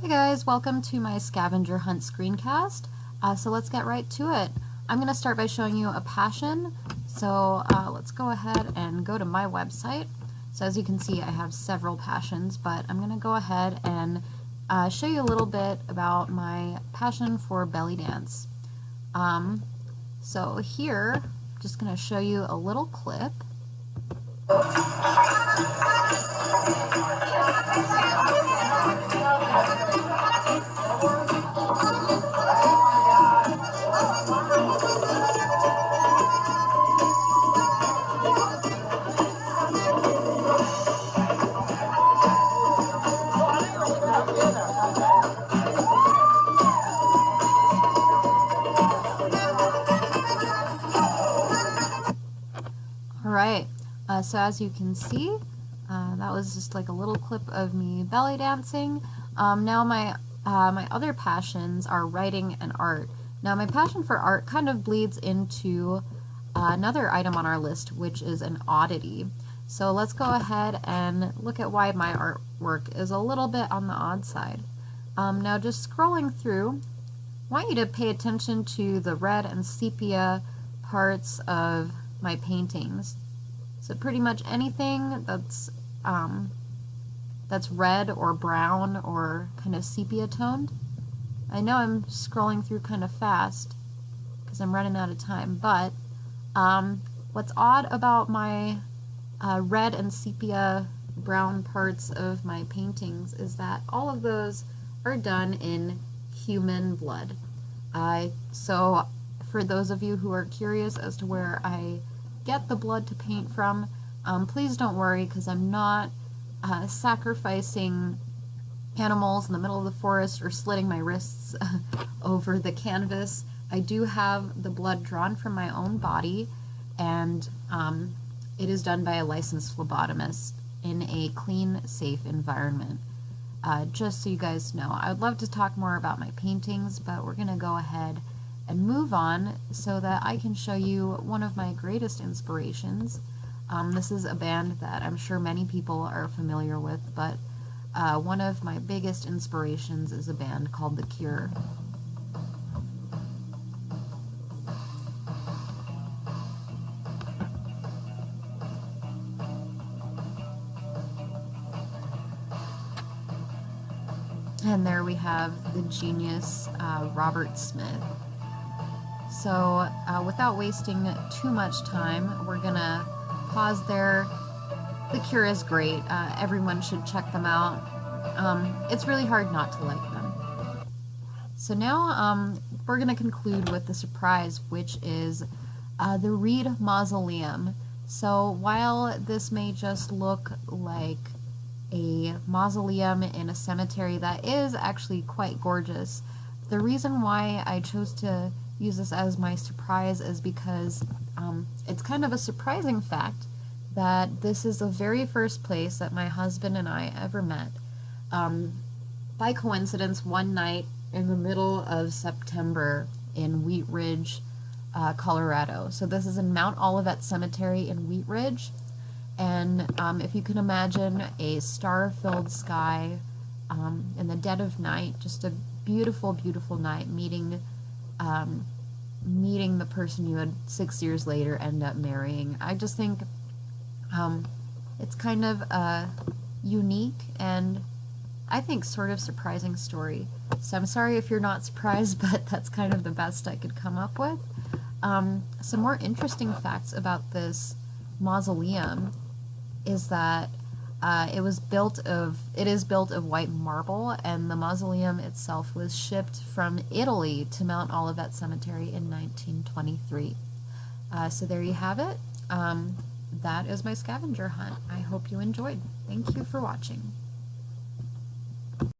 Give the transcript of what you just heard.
Hey guys, welcome to my scavenger hunt screencast. So let's get right to it. I'm going to start by showing you a passion. So let's go ahead and go to my website. So as you can see, I have several passions, but I'm going to go ahead and show you a little bit about my passion for belly dance. So here, I'm just going to show you a little clip. Alright, so as you can see, that was just like a little clip of me belly dancing. Now my other passions are writing and art. Now my passion for art kind of bleeds into another item on our list, which is an oddity. So let's go ahead and look at why my artwork is a little bit on the odd side. Now just scrolling through, I want you to pay attention to the red and sepia parts of my paintings. So pretty much anything that's red or brown or kind of sepia toned. I know I'm scrolling through kind of fast because I'm running out of time, but what's odd about my red and sepia brown parts of my paintings is that all of those are done in human blood. So for those of you who are curious as to where I get the blood to paint from, please don't worry, because I'm not sacrificing animals in the middle of the forest or slitting my wrists over the canvas. I do have the blood drawn from my own body, and it is done by a licensed phlebotomist in a clean, safe environment. Just so you guys know, I would love to talk more about my paintings, but we're going to go ahead and move on so that I can show you one of my greatest inspirations. This is a band that I'm sure many people are familiar with, but one of my biggest inspirations is a band called The Cure. And there we have the genius Robert Smith. So without wasting too much time, we're gonna pause there. The Cure is great. Everyone should check them out. It's really hard not to like them. So now we're gonna conclude with the surprise, which is the Reed Mausoleum. So while this may just look like a mausoleum in a cemetery that is actually quite gorgeous, the reason why I chose to use this as my surprise is because it's kind of a surprising fact that this is the very first place that my husband and I ever met. By coincidence, one night in the middle of September in Wheat Ridge, Colorado. So this is in Mount Olivet Cemetery in Wheat Ridge. And if you can imagine a star-filled sky in the dead of night, just a beautiful, beautiful night, meeting the person you would 6 years later end up marrying. I just think it's kind of a unique and I think sort of surprising story. So I'm sorry if you're not surprised, but that's kind of the best I could come up with. Some more interesting facts about this mausoleum is that it is built of white marble, and the mausoleum itself was shipped from Italy to Mount Olivet Cemetery in 1923. So there you have it. That is my scavenger hunt. I hope you enjoyed. Thank you for watching.